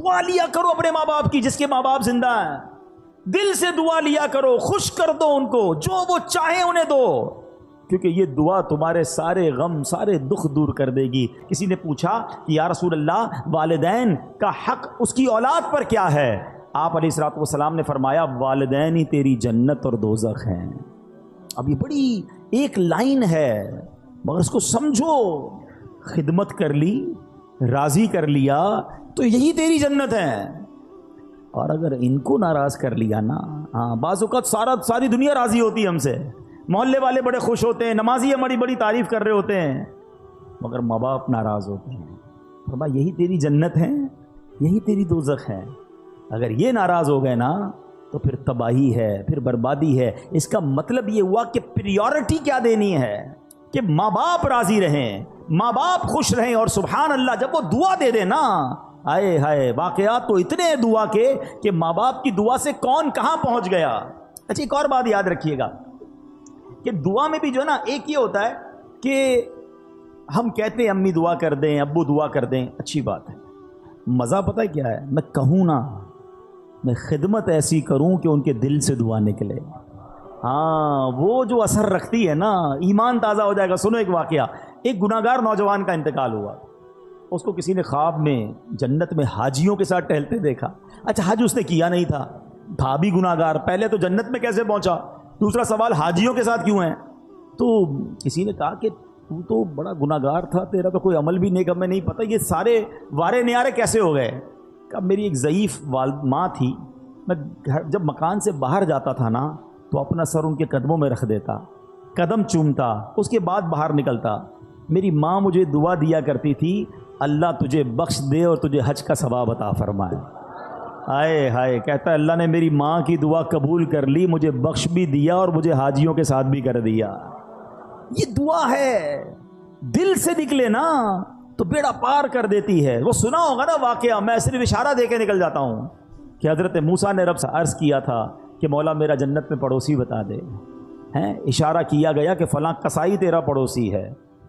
دعا لیا کرو اپنے ماں باپ کی، جس کے ماں باپ زندہ ہیں، دل سے دعا لیا کرو، خوش کر دو ان کو، جو وہ چاہیں انہیں دو، کیونکہ یہ دعا تمہارے سارے غم سارے دکھ دور کر دے گی۔ کسی نے پوچھا کہ یا رسول اللہ والدین کا حق اس کی اولاد پر کیا ہے؟ آپ علیہ الصلوۃ والسلام نے فرمایا والدین ہی تیری جنت اور دوزخ ہیں۔ اب یہ بڑی ایک لائن ہے مگر اس کو سمجھو، خدمت کر لی، راضی کر لیا تو یہی تیری جنت ہے، اور اگر ان کو ناراض کر لیا نا، ہاں بعض اوقات ساری دنیا راضی ہوتی ہے ہم سے، محلے والے بڑے خوش ہوتے ہیں، نمازی ہماری بڑی تعریف کر رہے ہوتے ہیں، مگر ماں باپ ناراض ہوتے ہیں۔ فرمایا یہی تیری جنت ہے، یہی تیری دوزخ ہے۔ اگر یہ ناراض ہو گئے نا تو پھر تباہی ہے، پھر بربادی ہے۔ اس کا مطلب یہ ہوا کہ پریورٹی کیا دینی ہے کہ ماں باپ راضی رہیں، ماں باپ خوش رہیں، اور سبحان اللہ جب وہ دعا دے دے نا، آئے ہائے واقعات تو اتنے ہیں دعا کے کہ ماں باپ کی دعا سے کون کہاں پہنچ گیا۔ اچھا ایک اور بات یاد رکھیے گا کہ دعا میں بھی جو ہے نا ایک یہ ہوتا ہے کہ ہم کہتے ہیں امی دعا کر دیں، ابو دعا کر دیں، اچھی بات ہے، مزہ پتہ ہے کیا ہے؟ میں کہوں نا، میں خدمت ایسی کروں کہ ان کے دل سے دعا نکلے، ہاں وہ جو اثر رکھتی ہے نا، ایمان تازہ ہو جائے گا۔ سنو ایک واقعہ، ایک گناہگار نوجوان کا انتقال ہوا، اس کو کسی نے خواب میں جنت میں حاجیوں کے ساتھ ٹہلتے دیکھا۔ اچھا حج اس نے کیا نہیں تھا بھی گناہگار، پہلے تو جنت میں کیسے پہنچا؟ دوسرا سوال حاجیوں کے ساتھ کیوں ہیں؟ تو کسی نے کہا کہ تو بڑا گناہگار تھا، تیرا تو کوئی عمل بھی نیک ہمیں نہیں پتہ، یہ سارے وارے نیارے کیسے ہو گئے؟ کہ میری ایک ضعیف ماں تھی، میں جب مکان سے باہر جاتا تھا نا تو اپنا سر ان کے قدموں میں رکھ دیتا، قدم چومتا، اس کے بعد باہر نکلتا۔ میری ماں مجھے دعا دیا کرتی تھی، اللہ تجھے بخش دے اور تجھے حج کا ثواب عطا فرمائے۔ ہائے ہائے، کہتا ہے اللہ نے میری ماں کی دعا قبول کر لی، مجھے بخش بھی دیا اور مجھے حاجیوں کے ساتھ بھی کر دیا۔ یہ دعا ہے، دل سے نکلے نا تو بیڑا پار کر دیتی ہے۔ وہ سنا ہوگا نا واقعہ، میں صرف اشارہ دے کے نکل جاتا ہوں کہ حضرت موسیٰ نے رب سے عرض کیا تھا کہ مولا میرا جنت میں پڑوسی بتا دے، ہیں اشارہ کیا گیا کہ فلاں کسائی تیرا پڑوسی ہے،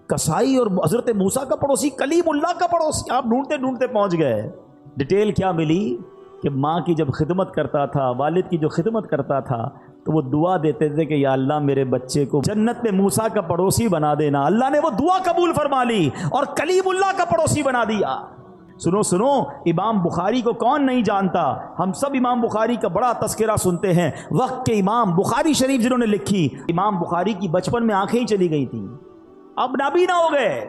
کسائی اور حضرت موسیٰ کا پڑوسی، کلیم اللہ کا پڑوسی، آپ ڈھونڈتے ڈھونڈتے پہنچ گئے۔ ڈیٹیل کیا ملی کہ ماں کی جب خدمت کرتا تھا، والد کی جو خدمت کرتا تھا تو وہ دعا دیتے تھے کہ یا اللہ میرے بچے کو جنت میں موسیٰ کا پڑوسی بنا دینا۔ اللہ نے وہ دعا قبول فرما لی اور کلیم اللہ کا پڑوسی بنا دیا۔ سنو سنو، امام بخاری کو کون نہیں جانتا؟ ہم سب امام بخاری کا بڑا تذکرہ سنتے ہیں۔ وقت کے امام بخاری شریف جنہوں نے لکھی، امام بخاری کی بچپن میں آنکھیں ہی چلی گئی تھیں، اب نابینا ہو گئے۔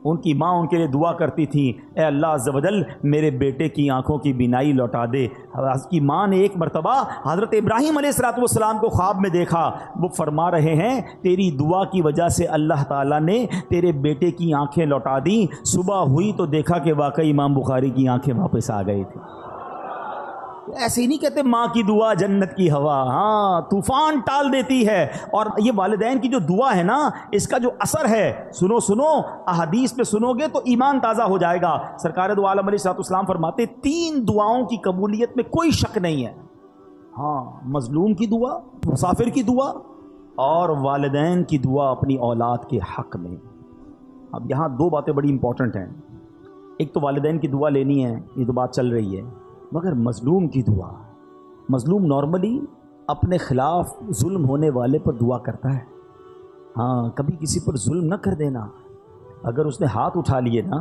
ان کی ماں ان کے لیے دعا کرتی تھی، اے اللہ عز و جل میرے بیٹے کی آنکھوں کی بینائی لوٹا دے۔ اس کی ماں نے ایک مرتبہ حضرت ابراہیم علیہ السلام کو خواب میں دیکھا، وہ فرما رہے ہیں تیری دعا کی وجہ سے اللہ تعالیٰ نے تیرے بیٹے کی آنکھیں لوٹا دیں۔ صبح ہوئی تو دیکھا کہ واقعی امام بخاری کی آنکھیں واپس آ گئی تھی۔ ایسے ہی نہیں کہتے ماں کی دعا جنت کی ہوا، ہاں طوفان ٹال دیتی ہے۔ اور یہ والدین کی جو دعا ہے نا، اس کا جو اثر ہے، سنو سنو احادیث پہ سنو گے تو ایمان تازہ ہو جائے گا۔ سرکار دو عالم علیہ السلام فرماتے 3 دعاؤں کی قبولیت میں کوئی شک نہیں ہے، ہاں مظلوم کی دعا، مسافر کی دعا اور والدین کی دعا اپنی اولاد کے حق میں۔ اب یہاں 2 باتیں بڑی امپورٹنٹ ہیں، ایک تو والدین کی دعا لینی ہے، یہ تو بات چل رہی ہے، مگر مظلوم کی دعا، مظلوم نارملی اپنے خلاف ظلم ہونے والے پر دعا کرتا ہے، ہاں کبھی کسی پر ظلم نہ کر دینا، اگر اس نے ہاتھ اٹھا لیے نا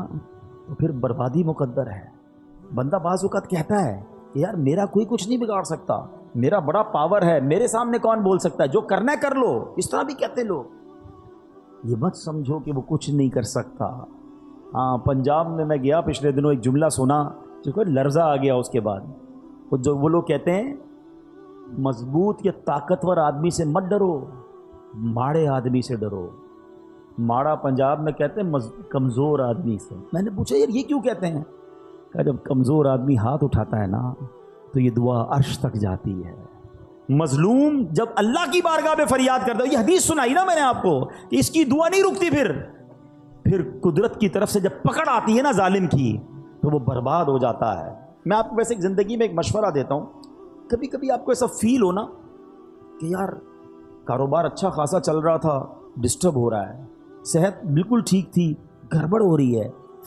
تو پھر بربادی مقدر ہے۔ بندہ بعض اوقات کہتا ہے کہ یار میرا کوئی کچھ نہیں بگاڑ سکتا، میرا بڑا پاور ہے، میرے سامنے کون بول سکتا ہے، جو کرنا ہے کر لو، اس طرح بھی کہتے لوگ۔ یہ مت سمجھو کہ وہ کچھ نہیں کر سکتا۔ ہاں پنجاب میں گیا پچھلے دنوں، ایک جملہ سنا جو کہ لرزہ آ گیا اس کے بعد، وہ لوگ کہتے ہیں مضبوط یا طاقتور آدمی سے مت ڈرو، ماڑے آدمی سے ڈرو۔ ماڑا پنجاب میں کہتے ہیں کمزور آدمی سے۔ میں نے پوچھا یار یہ کیوں کہتے ہیں؟ کہ جب کمزور آدمی ہاتھ اٹھاتا ہے نا تو یہ دعا عرش تک جاتی ہے۔ مظلوم جب اللہ کی بارگاہ میں فریاد کرتا ہے، یہ حدیث سنائی نا میں نے آپ کو کہ اس کی دعا نہیں رکتی، پھر قدرت کی طرف سے جب پکڑ آتی ہے نا ظالم کی تو وہ برباد ہو جاتا ہے۔ میں آپ کو ویسے زندگی میں ایک مشورہ دیتا ہوں، کبھی کبھی آپ کو ایسا فیل ہونا کہ یار کاروبار اچھا خاصا چل رہا تھا، ڈسٹرب ہو رہا ہے، صحت بالکل ٹھیک تھی، گڑبڑ ہو رہی ہے،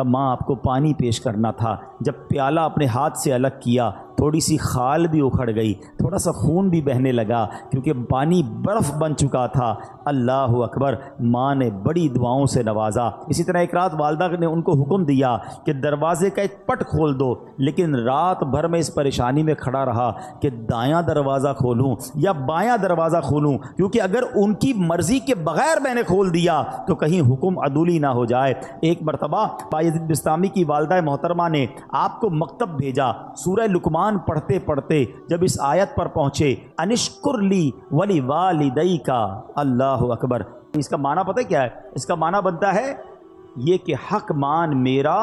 کہا ماں آپ کو پانی پیش کرنا تھا، جب پیالہ اپنے ہاتھ سے الگ کیا تھوڑی سی خال بھی اکھڑ گئی، تھوڑا سا خون بھی بہنے لگا کیونکہ پانی برف بن چکا تھا۔ اللہ اکبر، ماں نے بڑی دعاؤں سے نوازا۔ اسی طرح ایک رات والدہ نے ان کو حکم دیا کہ دروازے کا ایک پٹ کھول دو، لیکن رات بھر میں اس پریشانی میں کھڑا رہا کہ دایاں دروازہ کھولوں یا بایاں دروازہ کھولوں، کیونکہ اگر ان کی مرضی کے بغیر میں نے کھول دیا تو کہیں حکم عدولی نہ ہو جائے۔ ایک مرتبہ بایزید بستامی کی والدہ محترمہ نے آپ کو مکتب بھیجا، سورہ لقمان پڑھتے پڑھتے جب اس آیت پر پہنچے انشکر لی ولی والدیک، اللہ اکبر، اس کا معنی پتہ کیا ہے؟ اس کا معنی بنتا ہے یہ کہ حق مان میرا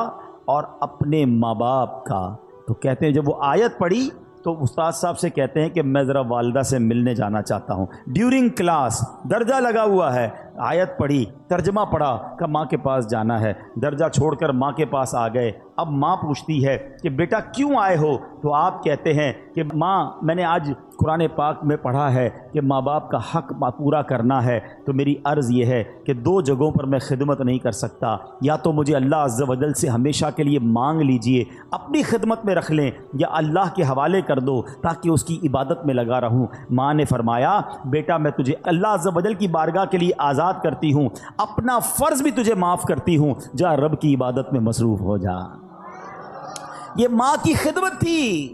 اور اپنے ماں باپ کا۔ تو کہتے ہیں جب وہ آیت پڑھی تو استاد صاحب سے کہتے ہیں کہ میں ذرا والدہ سے ملنے جانا چاہتا ہوں، ڈیورنگ کلاس درجہ لگا ہوا ہے، آیت پڑھی، ترجمہ پڑھا کہ ماں کے پاس جانا ہے، درجہ چھوڑ کر ماں کے پاس آ گئے۔ اب ماں پوچھتی ہے کہ بیٹا کیوں آئے ہو؟ تو آپ کہتے ہیں کہ ماں میں نے آج قرآن پاک میں پڑھا ہے کہ ماں باپ کا حق پورا کرنا ہے، تو میری عرض یہ ہے کہ دو جگہوں پر میں خدمت نہیں کر سکتا، یا تو مجھے اللہ عز و جل سے ہمیشہ کے لیے مانگ لیجئے، اپنی خدمت میں رکھ لیں، یا اللہ کے حوالے کر دو تاکہ اس کی عبادت میں لگا رہوں۔ ماں نے فرمایا بیٹا میں تجھے اللہ عز و جل کی بارگاہ کے لیے آزاد کرتی ہوں، اپنا فرض بھی تجھے معاف کرتی ہوں، جا رب کی عبادت میں مصروف ہو جا۔ یہ ماں کی خدمت تھی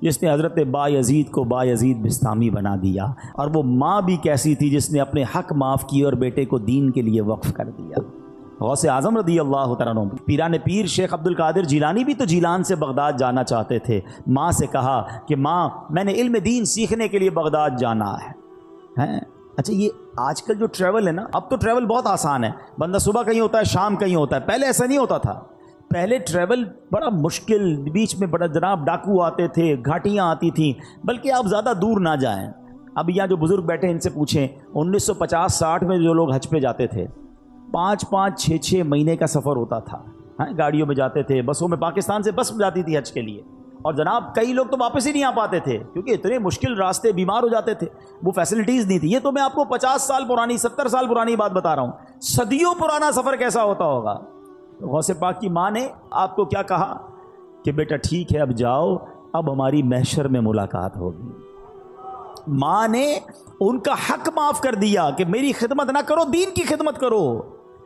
جس نے حضرت بایزید کو بایزید بستامی بنا دیا، اور وہ ماں بھی کیسی تھی جس نے اپنے حق معاف کیے اور بیٹے کو دین کے لیے وقف کر دیا۔ غوث اعظم رضی اللہ تعالیٰ عنہ، پیران پیر شیخ عبد القادر جیلانی بھی تو جیلان سے بغداد جانا چاہتے تھے، ماں سے کہا کہ ماں میں نے علم دین سیکھنے کے لیے بغداد جانا ہے۔ اچھا یہ آج کل جو ٹریول ہے نا، اب تو ٹریول بہت آسان ہے، بندہ صبح کہیں ہوتا ہے شام کہیں ہوتا ہے، پہلے ایسا نہیں ہوتا تھا، پہلے ٹریول بڑا مشکل، بیچ میں بڑا جناب ڈاکو آتے تھے، گھاٹیاں آتی تھیں، بلکہ آپ زیادہ دور نہ جائیں۔ اب یہاں جو بزرگ بیٹھے ان سے پوچھیں 1950-60 میں جو لوگ حج پہ جاتے تھے 5-5 6-6 مہینے کا سفر ہوتا تھا، گاڑیوں میں جاتے تھے، بسوں میں، پاکستان سے بس جاتی تھی حج کے لیے، اور جناب کئی لوگ تو واپس ہی نہیں آ پاتے تھے کیونکہ اتنے مشکل راستے، بیمار ہو جاتے تھے، وہ فیسلٹیز نہیں تھی۔ یہ تو میں آپ کو 50 سال پرانی 70 سال پرانی بات بتا رہا ہوں، صدیوں پرانا سفر کیسا ہوتا ہوگا۔ غوث پاک کی ماں نے آپ کو کیا کہا کہ بیٹا ٹھیک ہے اب جاؤ، اب ہماری محشر میں ملاقات ہوگی۔ ماں نے ان کا حق معاف کر دیا کہ میری خدمت نہ کرو، دین کی خدمت کرو۔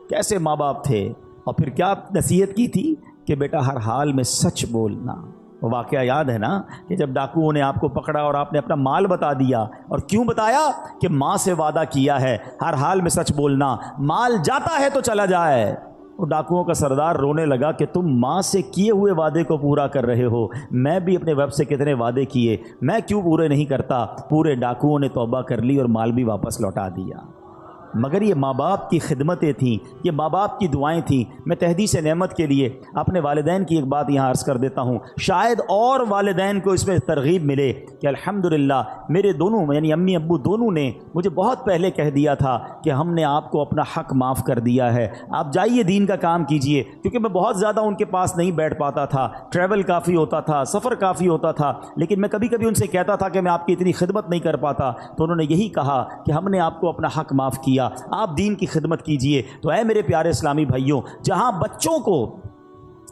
کیسے ماں باپ تھے، اور پھر کیا نصیحت کی تھی کہ بیٹا ہر حال میں سچ بولنا۔ وہ واقعہ یاد ہے نا کہ جب ڈاکوؤں نے آپ کو پکڑا اور آپ نے اپنا مال بتا دیا، اور کیوں بتایا کہ ماں سے وعدہ کیا ہے ہر حال میں سچ بولنا، مال جاتا ہے تو چلا جائے۔ وہ ڈاکوؤں کا سردار رونے لگا کہ تم ماں سے کیے ہوئے وعدے کو پورا کر رہے ہو، میں بھی اپنے ویب سے کتنے وعدے کیے، میں کیوں پورے نہیں کرتا؟ پورے ڈاکوؤں نے توبہ کر لی اور مال بھی واپس لوٹا دیا۔ مگر یہ ماں باپ کی خدمتیں تھیں، یہ ماں باپ کی دعائیں تھیں۔ میں تحدیث نعمت کے لیے اپنے والدین کی ایک بات یہاں عرض کر دیتا ہوں، شاید اور والدین کو اس میں ترغیب ملے کہ الحمدللہ میرے دونوں یعنی امی ابو دونوں نے مجھے بہت پہلے کہہ دیا تھا کہ ہم نے آپ کو اپنا حق معاف کر دیا ہے، آپ جائیے دین کا کام کیجئے، کیونکہ میں بہت زیادہ ان کے پاس نہیں بیٹھ پاتا تھا، ٹریول کافی ہوتا تھا، سفر کافی ہوتا تھا، لیکن میں کبھی کبھی ان سے کہتا تھا کہ میں آپ کی اتنی خدمت نہیں کر پاتا، تو انہوں نے یہی کہا کہ ہم نے آپ کو اپنا حق معاف کیا، آپ دین کی خدمت کیجئے۔ تو اے میرے پیارے اسلامی بھائیوں، جہاں بچوں کو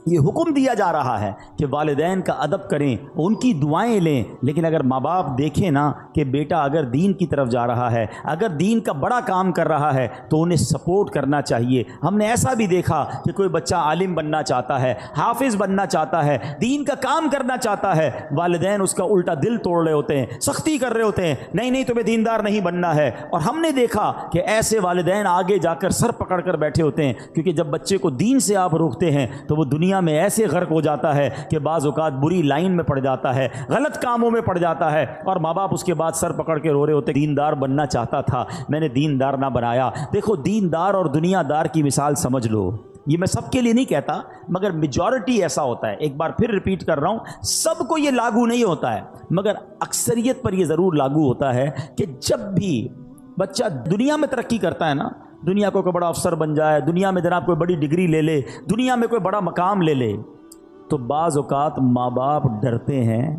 یہ حکم دیا جا رہا ہے کہ والدین کا ادب کریں، ان کی دعائیں لیں، لیکن اگر ماں باپ دیکھیں نا کہ بیٹا اگر دین کی طرف جا رہا ہے، اگر دین کا بڑا کام کر رہا ہے تو انہیں سپورٹ کرنا چاہیے۔ ہم نے ایسا بھی دیکھا کہ کوئی بچہ عالم بننا چاہتا ہے، حافظ بننا چاہتا ہے، دین کا کام کرنا چاہتا ہے، والدین اس کا الٹا دل توڑ رہے ہوتے ہیں، سختی کر رہے ہوتے ہیں، نہیں نہیں تمہیں دیندار نہیں بننا ہے۔ اور ہم نے دیکھا کہ ایسے والدین آگے جا کر سر پکڑ کر بیٹھے ہوتے ہیں، کیونکہ جب بچے کو دین سے آپ روکتے ہیں تو وہ دنیا میں ایسے غرق ہو جاتا ہے کہ بعض اوقات بری لائن میں پڑ جاتا ہے، غلط کاموں میں پڑ جاتا ہے، اور ماں باپ اس کے بعد سر پکڑ کے رو رہے ہوتے، دیندار بننا چاہتا تھا، میں نے دیندار نہ بنایا۔ دیکھو دیندار اور دنیا دار کی مثال سمجھ لو، یہ میں سب کے لیے نہیں کہتا مگر میجورٹی ایسا ہوتا ہے، ایک بار پھر ریپیٹ کر رہا ہوں، سب کو یہ لاگو نہیں ہوتا ہے مگر اکثریت پر یہ ضرور لاگو ہوتا ہے کہ جب بھی بچہ دنیا میں ترقی کرتا ہے نا، دنیا کو کوئی بڑا افسر بن جائے، دنیا میں جناب کوئی بڑی ڈگری لے لے، دنیا میں کوئی بڑا مقام لے لے، تو بعض اوقات ماں باپ ڈرتے ہیں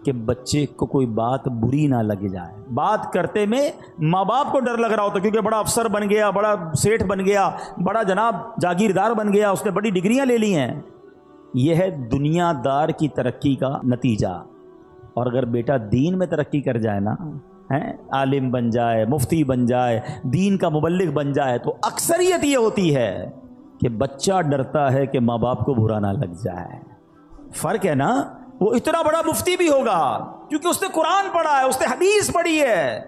کہ بچے کو کوئی بات بری نہ لگ جائے. بات کرتے میں ماں باپ کو ڈر لگ رہا ہوتا کیونکہ بڑا افسر بن گیا, بڑا سیٹھ بن گیا, بڑا جناب جاگیردار بن گیا, اس نے بڑی ڈگریاں لے لی ہیں. یہ ہے دنیا دار کی ترقی کا نتیجہ. اور اگر بیٹا دین میں ترقی کر جائے نا, عالم بن جائے, مفتی بن جائے, دین کا مبلغ بن جائے, تو اکثریت یہ ہوتی ہے کہ بچہ ڈرتا ہے کہ ماں باپ کو برا نہ لگ جائے. فرق ہے نا. وہ اتنا بڑا مفتی بھی ہوگا کیونکہ اس نے قرآن پڑھا ہے, اس نے حدیث پڑھی ہے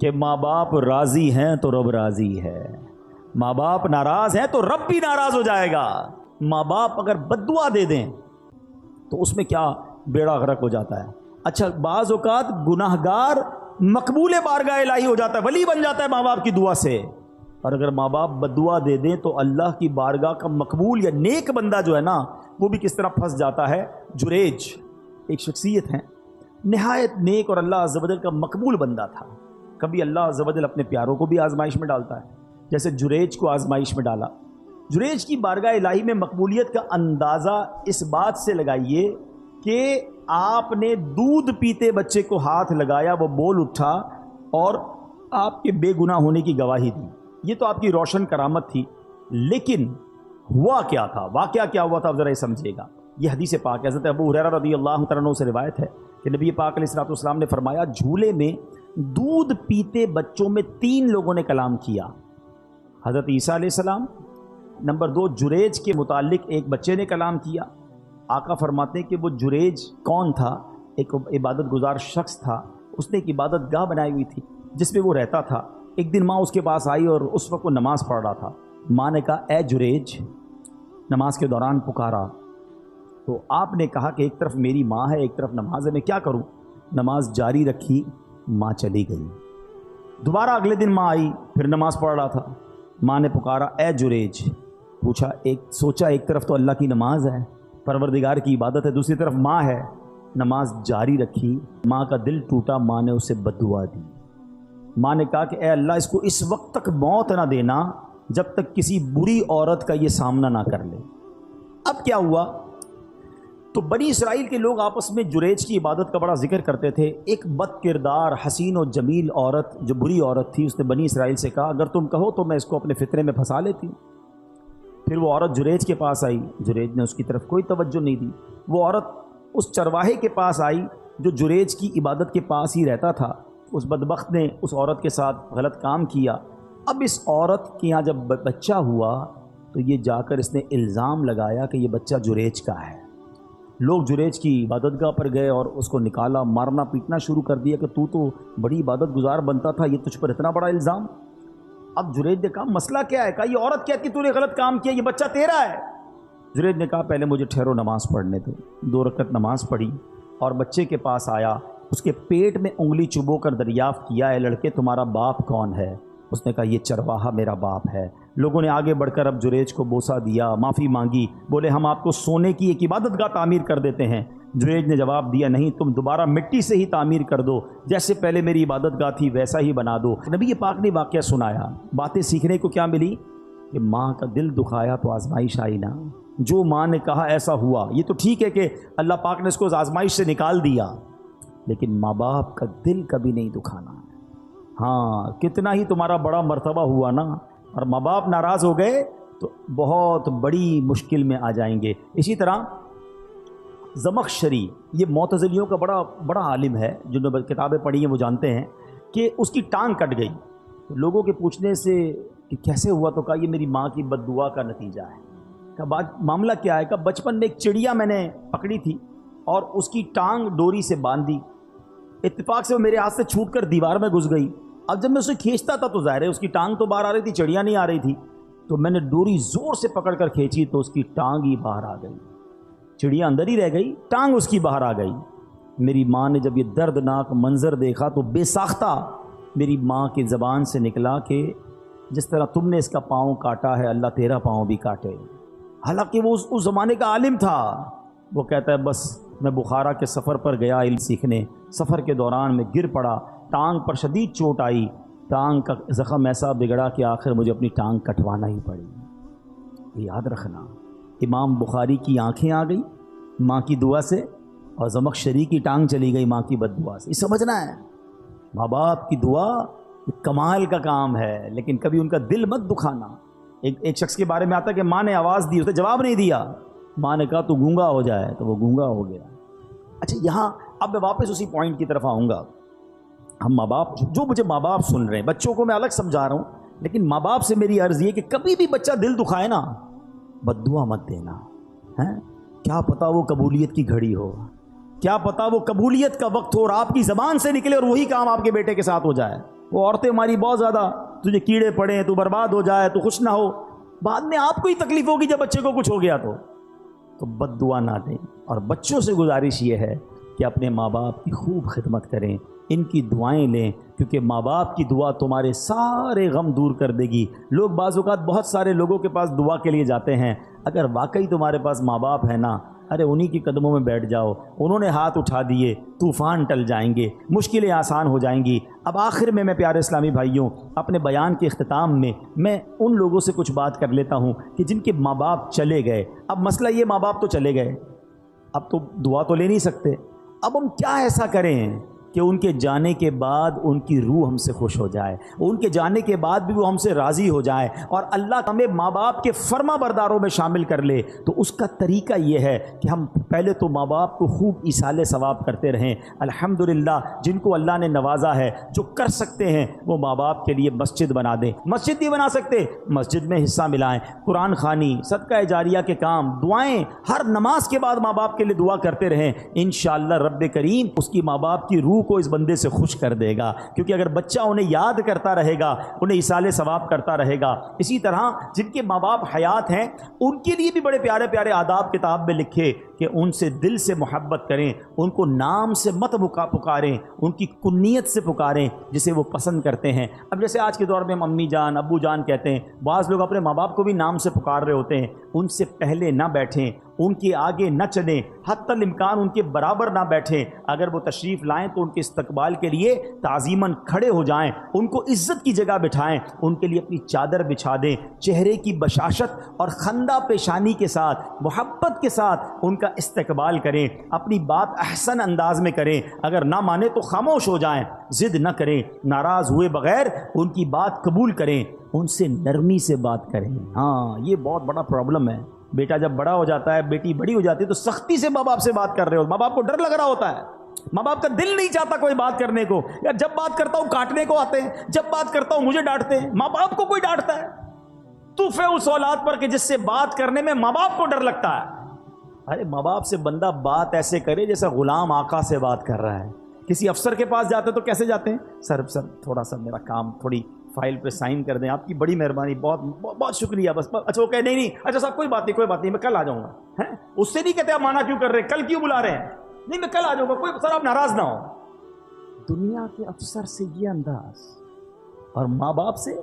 کہ ماں باپ راضی ہیں تو رب راضی ہے, ماں باپ ناراض ہیں تو رب بھی ناراض ہو جائے گا. ماں باپ اگر بد دعا دے دیں تو اس میں کیا بیڑا غرق ہو جاتا ہے. اچھا, بعض اوقات گناہ گار مقبول بارگاہ الہی ہو جاتا ہے, ولی بن جاتا ہے ماں باپ کی دعا سے. اور اگر ماں باپ بد دعا دے دیں تو اللہ کی بارگاہ کا مقبول یا نیک بندہ جو ہے نا, وہ بھی کس طرح پھنس جاتا ہے. جریج ایک شخصیت ہیں, نہایت نیک اور اللہ عز و جل کا مقبول بندہ تھا. کبھی اللہ عز و جل اپنے پیاروں کو بھی آزمائش میں ڈالتا ہے, جیسے جریج کو آزمائش میں ڈالا. جریج کی بارگاہ الہی میں مقبولیت کا اندازہ اس بات سے لگائیے کہ آپ نے دودھ پیتے بچے کو ہاتھ لگایا, وہ بول اٹھا اور آپ کے بے گناہ ہونے کی گواہی دی. یہ تو آپ کی روشن کرامت تھی, لیکن ہوا کیا تھا, واقعہ کیا ہوا تھا, آپ ذرا یہ سمجھیے گا. یہ حدیث پاک ہے, حضرت ابو ہریرہ رضی اللہ تعالیٰ عنہ سے روایت ہے کہ نبی پاک علیہ الصلوۃ والسلام نے فرمایا, جھولے میں دودھ پیتے بچوں میں 3 لوگوں نے کلام کیا. حضرت عیسیٰ علیہ السلام, نمبر 2 جریج کے متعلق ایک بچے نے کلام کیا. آقا فرماتے ہیں کہ وہ جریج کون تھا؟ ایک عبادت گزار شخص تھا, اس نے ایک عبادت گاہ بنائی ہوئی تھی جس میں وہ رہتا تھا. ایک دن ماں اس کے پاس آئی اور اس وقت وہ نماز پڑھ رہا تھا. ماں نے کہا, اے جریج, نماز کے دوران پکارا. تو آپ نے کہا کہ ایک طرف میری ماں ہے, ایک طرف نماز ہے, میں کیا کروں؟ نماز جاری رکھی, ماں چلی گئی. دوبارہ اگلے دن ماں آئی, پھر نماز پڑھ رہا تھا. ماں نے پکارا, اے جریج. پوچھا, سوچا ایک طرف تو اللہ کی نماز ہے, پروردگار کی عبادت ہے, دوسری طرف ماں ہے. نماز جاری رکھی, ماں کا دل ٹوٹا, ماں نے اسے بد دعا دی. ماں نے کہا کہ اے اللہ, اس کو اس وقت تک موت نہ دینا جب تک کسی بری عورت کا یہ سامنا نہ کر لے. اب کیا ہوا؟ تو بنی اسرائیل کے لوگ آپس میں جریج کی عبادت کا بڑا ذکر کرتے تھے. ایک بد کردار حسین و جمیل عورت, جو بری عورت تھی, اس نے بنی اسرائیل سے کہا, اگر تم کہو تو میں اس کو اپنے فطرے میں پھنسا لیتی ہوں. پھر وہ عورت جریج کے پاس آئی, جریج نے اس کی طرف کوئی توجہ نہیں دی. وہ عورت اس چرواہے کے پاس آئی جو جریج کی عبادت کے پاس ہی رہتا تھا. اس بدبخت نے اس عورت کے ساتھ غلط کام کیا. اب اس عورت کے یہاں جب بچہ ہوا تو یہ جا کر اس نے الزام لگایا کہ یہ بچہ جریج کا ہے. لوگ جریج کی عبادت گاہ پر گئے اور اس کو نکالا, مارنا پیٹنا شروع کر دیا کہ تو بڑی عبادت گزار بنتا تھا, یہ تجھ پر اتنا بڑا الزام. اب جریج نے کہا, مسئلہ کیا ہے؟ کہا, یہ عورت کہتی تو نے غلط کام کیا, یہ بچہ تیرا ہے. جریج نے کہا, پہلے مجھے ٹھہرو, نماز پڑھنے دو. 2 رکعت نماز پڑھی اور بچے کے پاس آیا, اس کے پیٹ میں انگلی چبو کر دریافت کیا, اے لڑکے تمہارا باپ کون ہے؟ اس نے کہا, یہ چرواہا میرا باپ ہے. لوگوں نے آگے بڑھ کر اب جریج کو بوسہ دیا, معافی مانگی, بولے ہم آپ کو سونے کی ایک عبادت گاہ تعمیر کر دیتے ہیں. جریج نے جواب دیا, نہیں, تم دوبارہ مٹی سے ہی تعمیر کر دو, جیسے پہلے میری عبادت گاہ تھی ویسا ہی بنا دو. نبی پاک نے واقعہ سنایا. باتیں سیکھنے کو کیا ملی کہ ماں کا دل دکھایا تو آزمائش آئی نا. جو ماں نے کہا ایسا ہوا. یہ تو ٹھیک ہے کہ اللہ پاک نے اس کو آزمائش سے نکال دیا, لیکن ماں باپ کا دل کبھی نہیں دکھانا. ہاں, کتنا ہی تمہارا بڑا مرتبہ ہوا نا, اور ماں باپ ناراض ہو گئے تو بہت بڑی مشکل میں آ جائیں گے. اسی طرح زمخشری, یہ معتزلیوں کا بڑا عالم ہے, جنہوں نے کتابیں پڑھی ہیں وہ جانتے ہیں کہ اس کی ٹانگ کٹ گئی. لوگوں کے پوچھنے سے کہ کیسے ہوا تو کہا, یہ میری ماں کی بد دعا کا نتیجہ ہے. کہا, معاملہ کیا ہے؟ کہا, بچپن میں ایک چڑیا میں نے پکڑی تھی اور اس کی ٹانگ ڈوری سے باندھ دی. اتفاق سے وہ میرے ہاتھ سے چھوٹ کر دیوار میں گھس گئی. اب جب میں اسے کھینچتا تھا تو ظاہر ہے اس کی ٹانگ تو باہر آ رہی تھی, چڑیا نہیں آ رہی تھی. تو میں نے ڈوری زور سے پکڑ کر کھینچی تو اس کی ٹانگ ہی باہر آ گئی. چڑیا اندر ہی رہ گئی, ٹانگ اس کی باہر آ گئی. میری ماں نے جب یہ دردناک منظر دیکھا تو بے ساختہ میری ماں کی زبان سے نکلا کہ جس طرح تم نے اس کا پاؤں کاٹا ہے, اللہ تیرا پاؤں بھی کاٹے. حالانکہ وہ اس زمانے کا عالم تھا. وہ کہتا ہے, بس میں بخارا کے سفر پر گیا علم سیکھنے. سفر کے دوران میں گر پڑا, ٹانگ پر شدید چوٹ آئی. ٹانگ کا زخم ایسا بگڑا کہ آخر مجھے اپنی ٹانگ کٹوانا ہی پڑی. یہ یاد رکھنا. امام بخاری کی آنکھیں آ گئی ماں کی دعا سے, اور زمخشری کی ٹانگ چلی گئی ماں کی بد دعا سے. یہ سمجھنا ہے ماں باپ کی دعا کمال کا کام ہے، لیکن کبھی ان کا دل مت دکھانا. ایک شخص کے بارے میں آتا ہے کہ ماں نے آواز دی، اس نے جواب نہیں دیا، ماں نے کہا تو گونگا ہو جائے، تو وہ گونگا ہو گیا. اچھا یہاں اب میں واپس اسی پوائنٹ کی طرف آؤں گا. ہم ماں باپ، جو مجھے ماں باپ سن رہے ہیں، بچوں کو میں الگ سمجھا رہا ہوں، لیکن ماں باپ سے میری عرض یہ کہ کبھی بھی بچہ دل دکھائے نا، بد دعا مت دینا. کیا پتا وہ قبولیت کی گھڑی ہو، کیا پتا وہ قبولیت کا وقت ہو اور آپ کی زبان سے نکلے اور وہی کام آپ کے بیٹے کے ساتھ ہو جائے. وہ عورتیں ہماری بہت زیادہ، تجھے کیڑے پڑے، تو برباد ہو جائے، تو خوش نہ ہو، بعد میں آپ کو ہی تکلیف ہوگی جب بچے کو کچھ ہو گیا تو بد دعا نہ دیں. اور بچوں سے گزارش یہ ہے کہ اپنے ماں باپ کی خوب خدمت کریں، ان کی دعائیں لیں، کیونکہ ماں باپ کی دعا تمہارے سارے غم دور کر دے گی. لوگ بعض اوقات بہت سارے لوگوں کے پاس دعا کے لیے جاتے ہیں، اگر واقعی تمہارے پاس ماں باپ ہے نا، ارے انہی کی قدموں میں بیٹھ جاؤ، انہوں نے ہاتھ اٹھا دیے، طوفان ٹل جائیں گے، مشکلیں آسان ہو جائیں گی. اب آخر میں پیارے اسلامی بھائیوں، اپنے بیان کے اختتام میں ان لوگوں سے کچھ بات کر لیتا ہوں کہ جن کے ماں باپ چلے گئے. اب مسئلہ یہ، ماں باپ تو چلے گئے، اب تو دعا تو لے نہیں سکتے. اب ہم کیا ایسا کریں کہ ان کے جانے کے بعد ان کی روح ہم سے خوش ہو جائے، ان کے جانے کے بعد بھی وہ ہم سے راضی ہو جائے اور اللہ ہمیں ماں باپ کے فرما برداروں میں شامل کر لے؟ تو اس کا طریقہ یہ ہے کہ ہم پہلے تو ماں باپ کو خوب ایصال ثواب کرتے رہیں. الحمدللہ جن کو اللہ نے نوازا ہے، جو کر سکتے ہیں وہ ماں باپ کے لیے مسجد بنا دیں. مسجد نہیں بنا سکتے، مسجد میں حصہ ملائیں، قرآن خوانی، صدقہ جاریہ کے کام، دعائیں، ہر نماز کے بعد ماں باپ کے لیے دعا کرتے رہیں. انشاءاللہ رب کریم اس کی ماں باپ کی روح کو اس بندے سے خوش کر دے گا، کیونکہ اگر بچہ انہیں یاد کرتا رہے گا، انہیں ایصال ثواب کرتا رہے گا. اسی طرح جن کے ماں باپ حیات ہیں، ان کے لیے بھی بڑے پیارے پیارے آداب کتاب میں لکھے کہ ان سے دل سے محبت کریں، ان کو نام سے مت پکاریں، ان کی کنیت سے پکاریں جسے وہ پسند کرتے ہیں. اب جیسے آج کے دور میں ہم امی جان، ابو جان کہتے ہیں، بعض لوگ اپنے ماں باپ کو بھی نام سے پکار رہے ہوتے ہیں. ان سے پہلے نہ بیٹھیں، ان کے آگے نہ چلیں، حتی الامکان ان کے برابر نہ بیٹھیں. اگر وہ تشریف لائیں تو ان کے استقبال کے لیے تعظیماً کھڑے ہو جائیں، ان کو عزت کی جگہ بٹھائیں، ان کے لیے اپنی چادر بچھا دیں، چہرے کی بشاشت اور خندہ پیشانی کے ساتھ، محبت کے ساتھ ان کا استقبال کریں، اپنی بات احسن انداز میں کریں. اگر نہ مانے تو خاموش ہو جائیں، ضد نہ کریں، ناراض ہوئے بغیر ان کی بات قبول کریں، ان سے نرمی سے بات کریں. ہاں یہ بہت بڑا پرابلم ہے. بیٹا جب بڑا ہو جاتا ہے، بیٹی بڑی ہو جاتی ہے، تو سختی سے ماں باپ سے بات کر رہے ہو، ماں باپ کو ڈر لگ رہا ہوتا ہے، ماں باپ کا دل نہیں چاہتا کوئی بات کرنے کو. یا جب بات کرتا ہوں کاٹنے کو آتے ہیں، جب بات کرتا ہوں مجھے ڈانٹتے ہیں. ماں باپ کو کوئی ڈانٹتا ہے؟ توف ہے اس اولاد پر کہ جس سے بات کرنے میں ماں باپ کو ڈر لگتا ہے. ارے ماں باپ سے بندہ بات ایسے کرے جیسا غلام آقا سے بات کر رہا ہے. کسی افسر کے پاس جاتے تو کیسے جاتے ہیں؟ سر تھوڑا سا میرا کام، تھوڑی فائل پہ سائن کر دیں، آپ کی بڑی مہربانی، بہت بہت شکریہ. بس اچھا وہ کہے نہیں اچھا صاحب کوئی بات نہیں میں کل آ جاؤں گا. اس سے نہیں کہتے آپ مانا کیوں کر رہے ہیں، کل کیوں بلا رہے ہیں؟ نہیں میں کل آ جاؤں گا، کوئی سر آپ ناراض نہ ہو. دنیا کے افسر سے یہ انداز، اور ماں باپ سے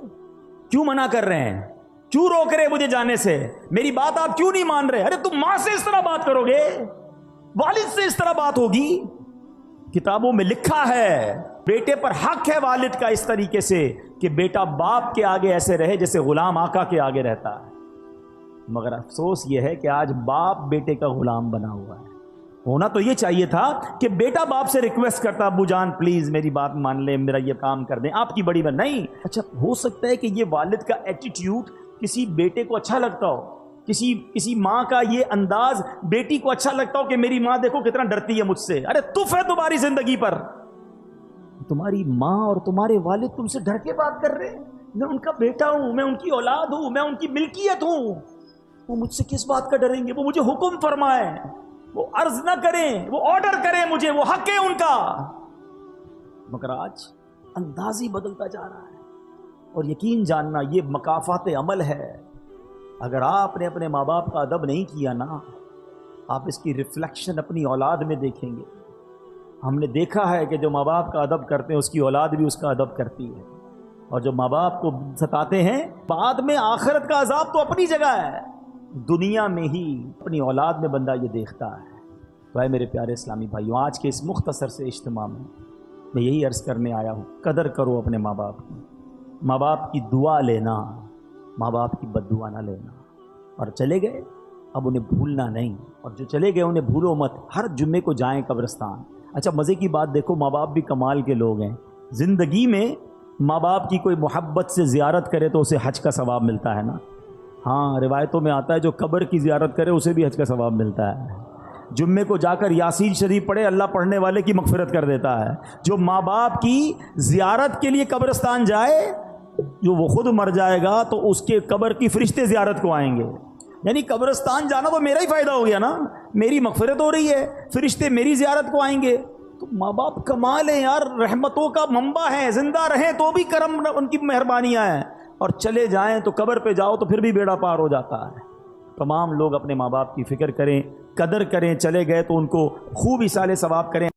کیوں منع کر رہے ہیں، کیوں روک رہے مجھے جانے سے، میری بات آپ کیوں نہیں مان رہے؟ ارے تم ماں سے اس طرح بات کرو گے، والد سے اس طرح بات ہوگی؟ کتابوں میں لکھا ہے بیٹے پر حق ہے والد کا اس طریقے سے کہ بیٹا باپ کے آگے ایسے رہے جیسے غلام آقا کے آگے رہتا ہے. مگر افسوس یہ ہے کہ آج باپ بیٹے کا غلام بنا ہوا ہے. ہونا تو یہ چاہیے تھا کہ بیٹا باپ سے ریکویسٹ کرتا، ابو جان پلیز میری بات مان لیں، میرا یہ کام کر دیں، آپ کی بڑی بات نہیں. اچھا ہو سکتا ہے کہ یہ والد کا ایٹیٹیوڈ کسی بیٹے کو اچھا لگتا ہو، کسی ماں کا یہ انداز بیٹی کو اچھا لگتا ہو کہ میری ماں دیکھو کتنا ڈرتی ہے مجھ سے. ارے تف ہے تمہاری زندگی پر، تمہاری ماں اور تمہارے والد تم سے ڈر کے بات کر رہے ہیں. میں ان کا بیٹا ہوں، میں ان کی اولاد ہوں، میں ان کی ملکیت ہوں، وہ مجھ سے کس بات کا ڈریں گے؟ وہ مجھے حکم فرمائیں، وہ عرض نہ کریں، وہ آرڈر کریں مجھے، وہ حق ہے ان کا. مگر آج انداز ہی بدلتا جا رہا ہے. اور یقین جاننا یہ مکافات عمل ہے. اگر آپ نے اپنے ماں باپ کا ادب نہیں کیا نا، آپ اس کی ریفلیکشن اپنی اولاد میں دیکھیں گے. ہم نے دیکھا ہے کہ جو ماں باپ کا ادب کرتے ہیں اس کی اولاد بھی اس کا ادب کرتی ہے، اور جو ماں باپ کو ستاتے ہیں بعد میں آخرت کا عذاب تو اپنی جگہ ہے، دنیا میں ہی اپنی اولاد میں بندہ یہ دیکھتا ہے. تو اے میرے پیارے اسلامی بھائیوں، آج کے اس مختصر سے اجتماع میں یہی عرض کرنے آیا ہوں، قدر کرو اپنے ماں باپ کی، ماں باپ کی دعا لینا، ماں باپ کی بد دعا نہ لینا. اور چلے گئے اب انہیں بھولنا نہیں، اور جو چلے گئے انہیں بھولو مت، ہر جمعے کو جائیں قبرستان۔ اچھا مزے کی بات دیکھو، ماں باپ بھی کمال کے لوگ ہیں، زندگی میں ماں باپ کی کوئی محبت سے زیارت کرے تو اسے حج کا ثواب ملتا ہے نا۔ ہاں روایتوں میں آتا ہے جو قبر کی زیارت کرے اسے بھی حج کا ثواب ملتا ہے۔ جمعے کو جا کر یاسین شریف پڑھے، اللہ پڑھنے والے کی مغفرت کر دیتا ہے۔ جو ماں باپ کی زیارت کے لیے قبرستان جائے، جو وہ خود مر جائے گا تو اس کے قبر کی فرشتے زیارت کو آئیں گے، یعنی قبرستان جانا تو میرا ہی فائدہ ہو گیا نا، میری مغفرت ہو رہی ہے، فرشتے میری زیارت کو آئیں گے۔ تو ماں باپ کمال ہیں یار، رحمتوں کا منبع ہیں، زندہ رہیں تو بھی کرم ان کی مہربانیاں ہیں، اور چلے جائیں تو قبر پہ جاؤ تو پھر بھی بیڑا پار ہو جاتا ہے۔ تمام لوگ اپنے ماں باپ کی فکر کریں، قدر کریں، چلے گئے تو ان کو خوب ایصال ثواب کریں۔